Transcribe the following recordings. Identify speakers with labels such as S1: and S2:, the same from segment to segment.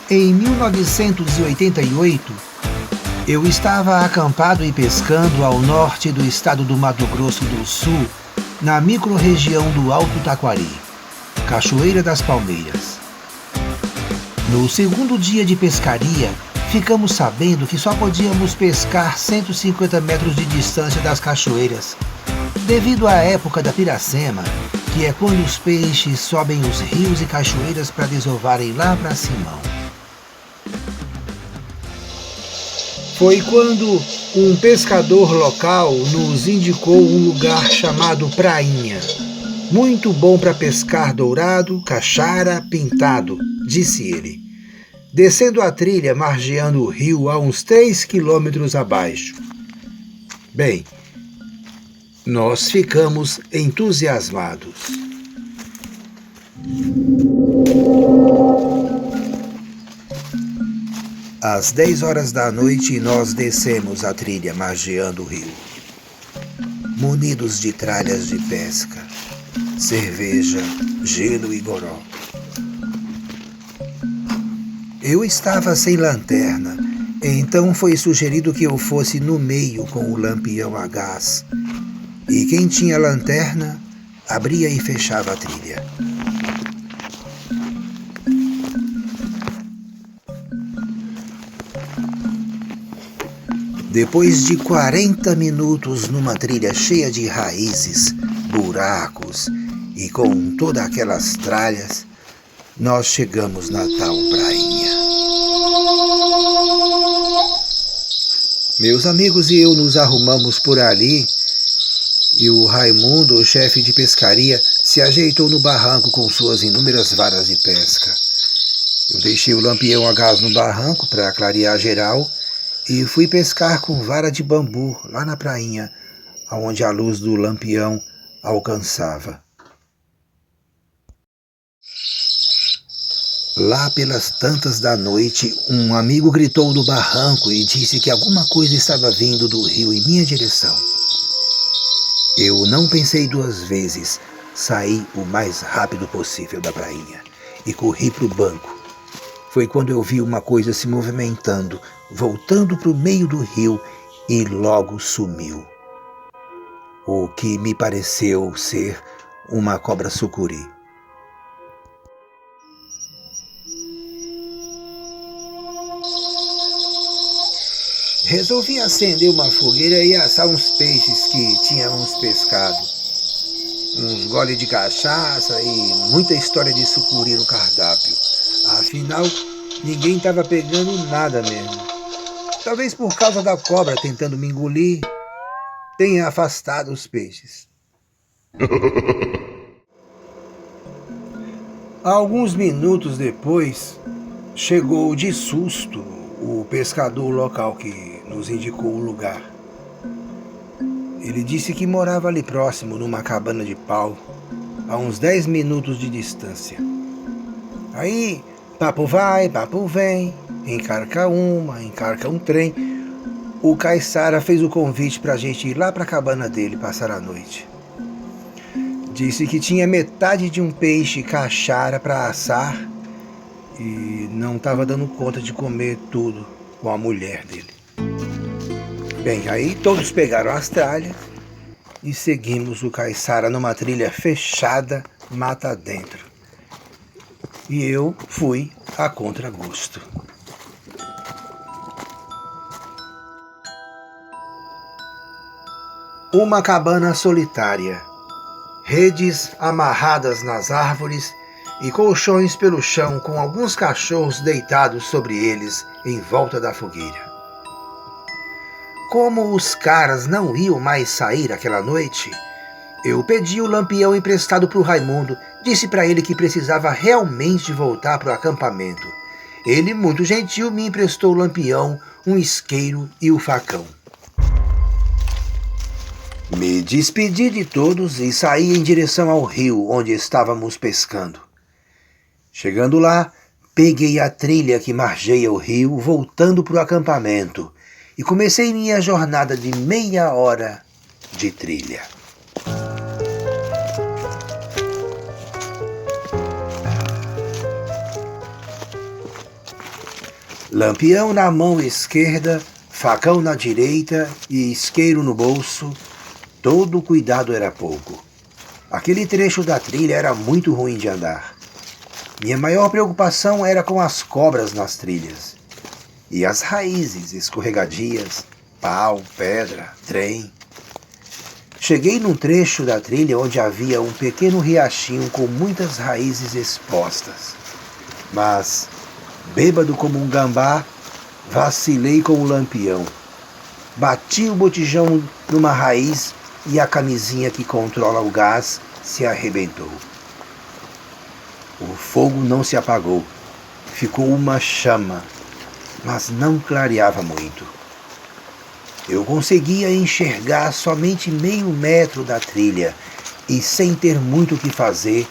S1: Em 1988, eu estava acampado e pescando ao norte do estado do Mato Grosso do Sul, na microrregião do Alto Taquari, Cachoeira das Palmeiras. No segundo dia de pescaria, ficamos sabendo que só podíamos pescar 150 metros de distância das cachoeiras, devido à época da piracema, que é quando os peixes sobem os rios e cachoeiras para desovarem lá para Simão. Foi quando um pescador local nos indicou um lugar chamado Prainha. Muito bom para pescar dourado, cachara, pintado, disse ele, descendo a trilha margeando o rio a uns 3 quilômetros abaixo. Bem, nós ficamos entusiasmados. Às 10 horas da noite, nós descemos a trilha margeando o rio, munidos de tralhas de pesca, cerveja, gelo e goró. Eu estava sem lanterna, então foi sugerido que eu fosse no meio com o lampião a gás, e quem tinha lanterna abria e fechava a trilha. Depois de 40 minutos numa trilha cheia de raízes, buracos e com todas aquelas tralhas, nós chegamos na tal prainha. Meus amigos e eu nos arrumamos por ali e o Raimundo, o chefe de pescaria, se ajeitou no barranco com suas inúmeras varas de pesca. Eu deixei o lampião a gás no barranco para clarear geral e fui pescar com vara de bambu lá na prainha, onde a luz do lampião alcançava. Lá pelas tantas da noite, um amigo gritou do barranco e disse que alguma coisa estava vindo do rio em minha direção. Eu não pensei 2 vezes, saí o mais rápido possível da prainha e corri para o banco. Foi quando eu vi uma coisa se movimentando, voltando para o meio do rio e logo sumiu. O que me pareceu ser uma cobra sucuri. Resolvi acender uma fogueira e assar uns peixes que tínhamos pescado. Uns goles de cachaça e muita história de sucuri no cardápio. Afinal, ninguém estava pegando nada mesmo. Talvez por causa da cobra tentando me engolir, tenha afastado os peixes. Alguns minutos depois, chegou de susto o pescador local que nos indicou o lugar. Ele disse que morava ali próximo, numa cabana de pau, a uns 10 minutos de distância. Aí, papo vai, papo vem, encarca uma, encarca um trem. O Caiçara fez o convite para a gente ir lá para a cabana dele passar a noite. Disse que tinha metade de um peixe cachara para assar e não estava dando conta de comer tudo com a mulher dele. Bem, aí todos pegaram as tralhas e seguimos o Caiçara numa trilha fechada, mata dentro. E eu fui a contragosto. Uma cabana solitária, redes amarradas nas árvores e colchões pelo chão com alguns cachorros deitados sobre eles em volta da fogueira. Como os caras não iam mais sair aquela noite, eu pedi o lampião emprestado para o Raimundo, disse para ele que precisava realmente voltar para o acampamento. Ele, muito gentil, me emprestou o lampião, um isqueiro e o facão. Me despedi de todos e saí em direção ao rio onde estávamos pescando. Chegando lá, peguei a trilha que margeia o rio, voltando para o acampamento, e comecei minha jornada de meia hora de trilha. Lampião na mão esquerda, facão na direita e isqueiro no bolso, todo cuidado era pouco. Aquele trecho da trilha era muito ruim de andar. Minha maior preocupação era com as cobras nas trilhas. E as raízes escorregadias, pau, pedra, trem. Cheguei num trecho da trilha onde havia um pequeno riachinho com muitas raízes expostas. Mas, bêbado como um gambá, vacilei com o lampião. Bati o botijão numa raiz e a camisinha que controla o gás se arrebentou. O fogo não se apagou. Ficou uma chama, mas não clareava muito. Eu conseguia enxergar somente meio metro da trilha e, sem ter muito o que fazer,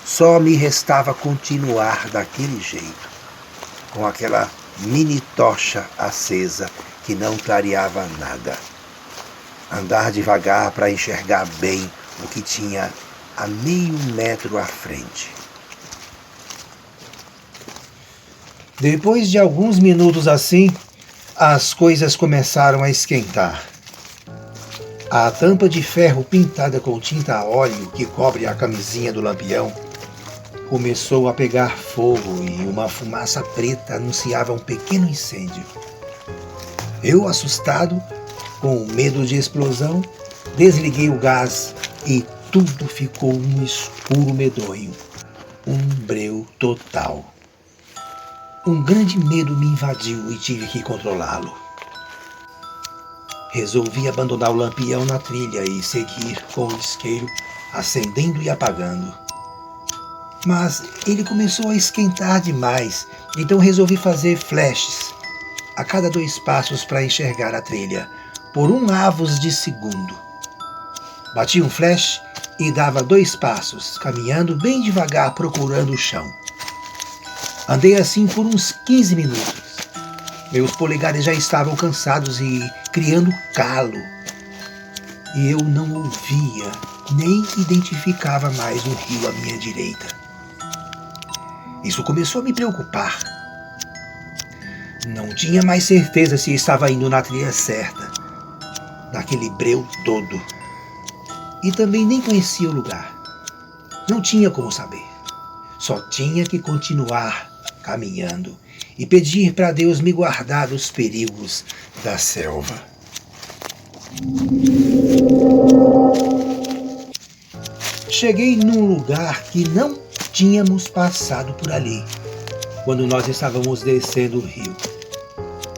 S1: só me restava continuar daquele jeito, com aquela mini tocha acesa que não clareava nada. Andar devagar para enxergar bem o que tinha a meio metro à frente. Depois de alguns minutos assim, as coisas começaram a esquentar. A tampa de ferro pintada com tinta a óleo que cobre a camisinha do lampião começou a pegar fogo e uma fumaça preta anunciava um pequeno incêndio. Eu, assustado, com medo de explosão, desliguei o gás e tudo ficou um escuro medonho, um breu total. Um grande medo me invadiu e tive que controlá-lo. Resolvi abandonar o lampião na trilha e seguir com o isqueiro acendendo e apagando. Mas ele começou a esquentar demais, então resolvi fazer flashes a cada 2 passos para enxergar a trilha, por 1 avos de segundo. Bati um flash e dava 2 passos, caminhando bem devagar procurando o chão. Andei assim por uns 15 minutos. Meus polegares já estavam cansados e criando calo. E eu não ouvia, nem identificava mais o rio à minha direita. Isso começou a me preocupar. Não tinha mais certeza se estava indo na trilha certa, naquele breu todo. E também nem conhecia o lugar. Não tinha como saber. Só tinha que continuar caminhando e pedir para Deus me guardar dos perigos da selva. Cheguei num lugar que não tínhamos passado por ali, quando nós estávamos descendo o rio.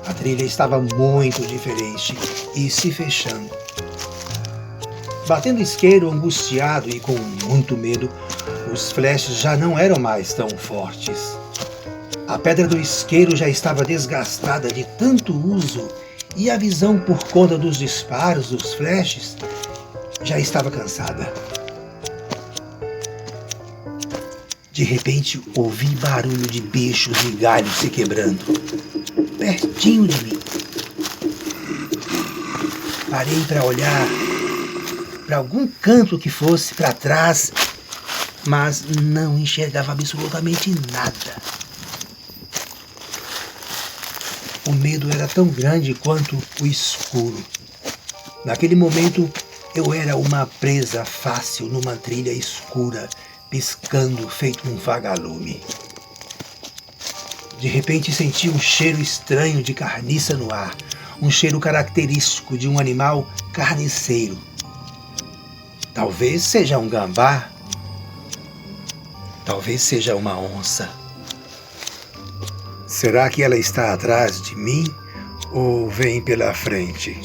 S1: A trilha estava muito diferente e se fechando. Batendo isqueiro, angustiado e com muito medo, os flashes já não eram mais tão fortes. A pedra do isqueiro já estava desgastada de tanto uso e a visão por conta dos disparos dos flashes já estava cansada. De repente, ouvi barulho de bichos e galhos se quebrando, pertinho de mim. Parei para olhar para algum canto que fosse para trás, mas não enxergava absolutamente nada. O medo era tão grande quanto o escuro. Naquele momento, eu era uma presa fácil numa trilha escura, piscando feito um vagalume. De repente senti um cheiro estranho de carniça no ar, um cheiro característico de um animal carniceiro. Talvez seja um gambá, talvez seja uma onça. Será que ela está atrás de mim ou vem pela frente?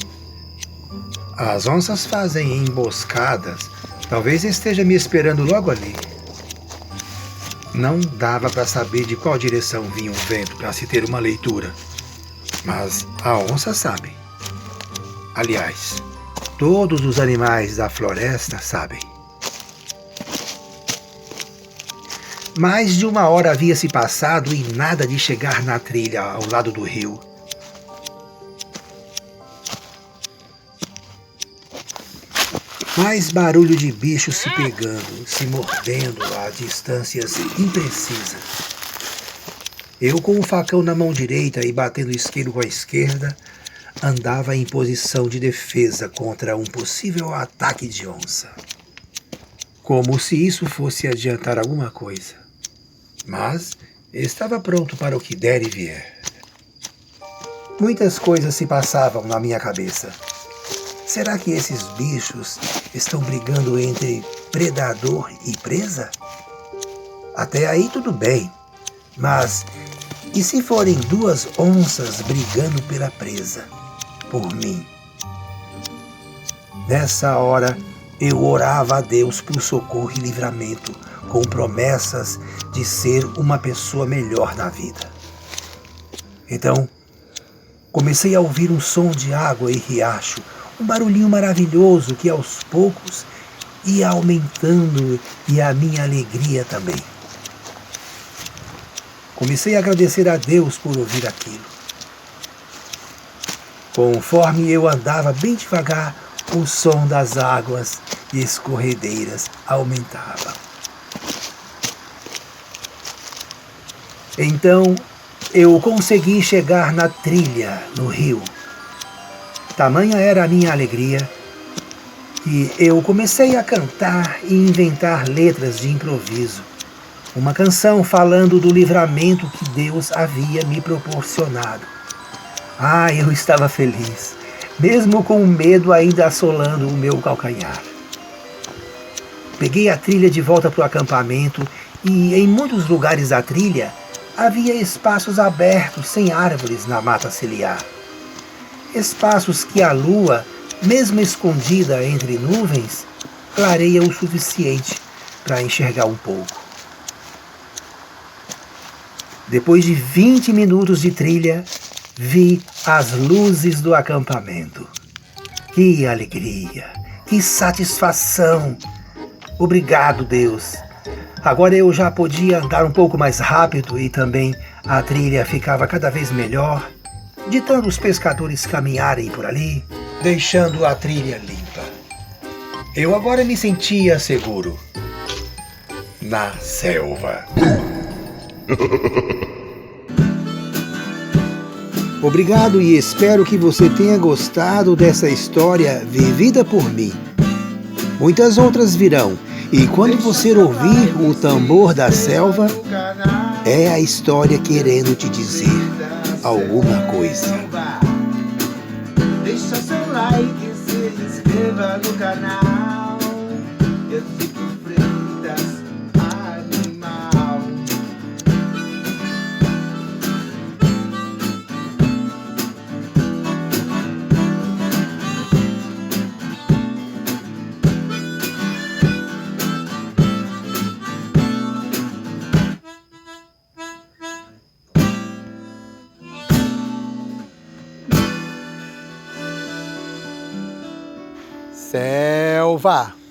S1: As onças fazem emboscadas, talvez esteja me esperando logo ali. Não dava para saber de qual direção vinha o vento para se ter uma leitura, mas a onça sabe. Aliás, todos os animais da floresta sabem. Mais de 1 hora havia se passado e nada de chegar na trilha ao lado do rio. Mais barulho de bichos se pegando, se mordendo a distâncias imprecisas. Eu, com o facão na mão direita e batendo o isqueiro com a esquerda, andava em posição de defesa contra um possível ataque de onça. Como se isso fosse adiantar alguma coisa. Mas estava pronto para o que der e vier. Muitas coisas se passavam na minha cabeça. Será que esses bichos estão brigando entre predador e presa? Até aí tudo bem, mas e se forem duas onças brigando pela presa, por mim? Nessa hora, eu orava a Deus por socorro e livramento, com promessas de ser uma pessoa melhor na vida. Então, comecei a ouvir um som de água e riacho, um barulhinho maravilhoso que aos poucos ia aumentando e a minha alegria também. Comecei a agradecer a Deus por ouvir aquilo. Conforme eu andava bem devagar, o som das águas escorredeiras aumentava. Então, eu consegui chegar na trilha, no rio. Tamanha era a minha alegria que eu comecei a cantar e inventar letras de improviso. Uma canção falando do livramento que Deus havia me proporcionado. Ah, eu estava feliz, mesmo com o medo ainda assolando o meu calcanhar. Peguei a trilha de volta para o acampamento e em muitos lugares da trilha havia espaços abertos sem árvores na mata ciliar. Espaços que a lua, mesmo escondida entre nuvens, clareia o suficiente para enxergar um pouco. Depois de 20 minutos de trilha, vi as luzes do acampamento. Que alegria! Que satisfação! Obrigado, Deus! Agora eu já podia andar um pouco mais rápido e também a trilha ficava cada vez melhor, de tanto os pescadores caminharem por ali, deixando a trilha limpa. Eu agora me sentia seguro na selva. Obrigado e espero que você tenha gostado dessa história vivida por mim. Muitas outras virão, e quando você ouvir o tambor da selva, é a história querendo te dizer alguma coisa.
S2: Deixa seu like e se inscreva no canal. Eu fico Freitas Animal.
S1: Selva!